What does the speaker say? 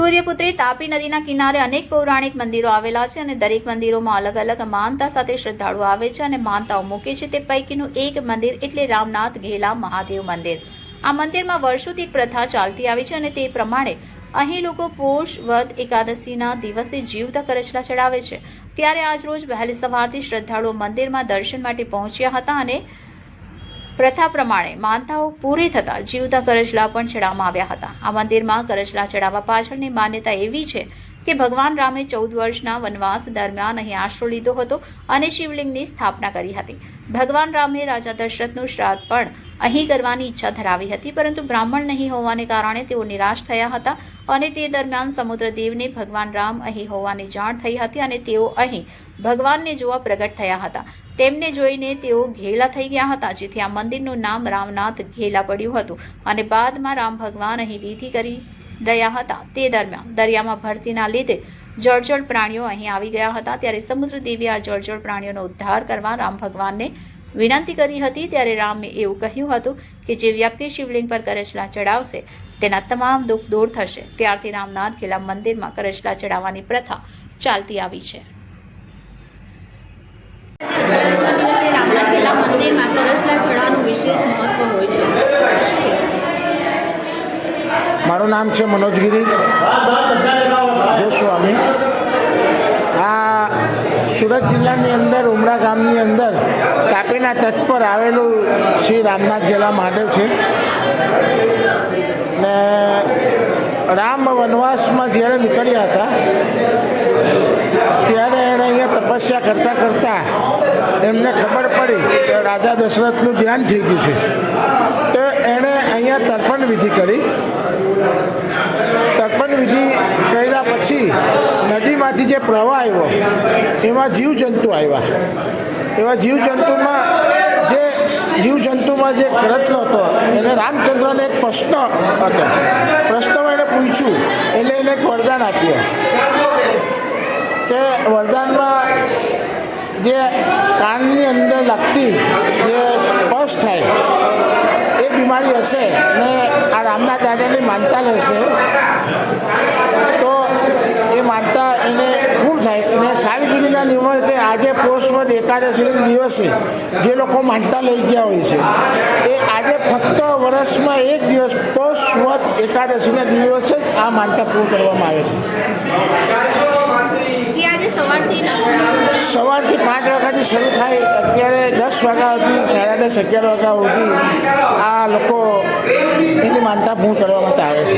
સૂર્યપુત્રી તાપી નદીના કિનારે અનેક પૌરાણિક મંદિરો આવેલા છે અને દરેક મંદિરોમાં અલગ અલગ માનતા સાથે શ્રદ્ધાળુઓ આવે છે અને માનતાઓ મૂકે છે। તે પૈકીનું એક મંદિર એટલે રામનાથ ઘેલા મહાદેવ મંદિર। આ મંદિરમાં વર્ષોથી એક પ્રથા ચાલતી આવી છે અને તે પ્રમાણે અહીં લોકો પોષ વદ એકાદશીના દિવસે જીવતા કરચલા ચડાવે છે। ત્યારે આજરોજ વહેલી સવારથી શ્રદ્ધાળુઓ મંદિરમાં દર્શન માટે પહોંચ્યા હતા અને પ્રથા પ્રમાણે માનતાઓ પૂરી થતા જીવતા કરચલા પણ ચડાવવામાં આવ્યા હતા। આ મંદિરમાં કરચલા ચડાવવા પાછળની માન્યતા એવી છે કે ભગવાન રામે 14 વર્ષના વનવાસ દરમિયાન અહીં આશરો લીધો હતો અને શિવલિંગની સ્થાપના કરી હતી। ભગવાન રામે રાજા દશરથનું શ્રાદ્ધ પણ અહીં કરવાની ઈચ્છા ધરાવી હતી, પરંતુ બ્રાહ્મણ નહીં હોવાને કારણે તેઓ નિરાશ થયા હતા અને તે દરમિયાન સમુદ્રદેવને ભગવાન રામ અહીં હોવાની જાણ થઈ હતી અને તેઓ અહીં ભગવાનને જોવા પ્રગટ થયા હતા। તેમને જોઈને તેઓ ઘેલા થઈ ગયા હતા, જેથી આ મંદિરનું નામ રામનાથ ઘેલા પડ્યું હતું અને બાદમાં રામ ભગવાન અહીં વિધિ કરી રહ્યા હતા તે દરમિયાન દરિયામાં ભરતીના લીધે જળચર પ્રાણીઓ અહીં આવી ગયા હતા। ત્યારે સમુદ્રદેવીએ આ જળચર પ્રાણીઓનો ઉદ્ધાર કરવા રામ ભગવાનને વિનંતી કરી હતી। ત્યારે રામે એવું કહ્યું હતું કે જે વ્યક્તિ શિવલિંગ પર કરચલા ચડાવશે તેના તમામ દુઃખ દૂર થશે। ત્યારથી રામનાથ ઘેલા મંદિરમાં કરચલા ચડાવવાની પ્રથા ચાલતી આવી છે। રામનાથ ઘેલા મંદિરમાં કરચલા ચડાવવાનું વિશેષ મહત્વ હોય છે। મારું નામ છે મનોજગીરી ગોસ્વામી। આ સુરત જિલ્લાની અંદર ઉમરા ગામની અંદર તાપીના તટ પર આવેલું શ્રી રામનાથ ઘેલા મહાદેવ છે ને રામ વનવાસમાં જ્યારે નીકળ્યા હતા ત્યારે એણે અહીંયા તપસ્યા કરતાં કરતાં એમને ખબર પડી કે રાજા દશરથનું ધ્યાન થઈ ગયું છે, તો એણે અહીંયા તર્પણ વિધિ કરી। તર્પણ વિધિ કર્યા પછી નદીમાંથી જે પ્રવાહ આવ્યો એમાં જીવજંતુ આવ્યા। એવા જીવજંતુમાં જે કરચલો હતો એને રામચંદ્રને એક પ્રશ્ન હતો। પ્રશ્નમાં એને પૂછ્યું એટલે એને એક વરદાન આપ્યું કે વરદાનમાં જે કાનની અંદર લાગતી જે પસ થાય એ બીમારી હશે ને આ રામનાથ દાદાની માનતા લેશે તો એ માનતા એને પૂર્ણ થાય ને સાલગીરીના નિમિત્તે આજે પોષવદ એકાદશીના દિવસે જે લોકો માનતા લઈ ગયા હોય છે એ આજે ફક્ત વર્ષમાં એક દિવસ પોષવદ એકાદશીના દિવસે જ આ માનતા પૂર્ણ કરવામાં આવે છે। સવારથી 5 વાગ્યાથી શરૂ થાય, અત્યારે 10 વાગ્યા સુધી 10:30 11 વાગ્યા સુધી આ લોકો એની માનતા પૂર્ણ કરવા માટે આવે છે।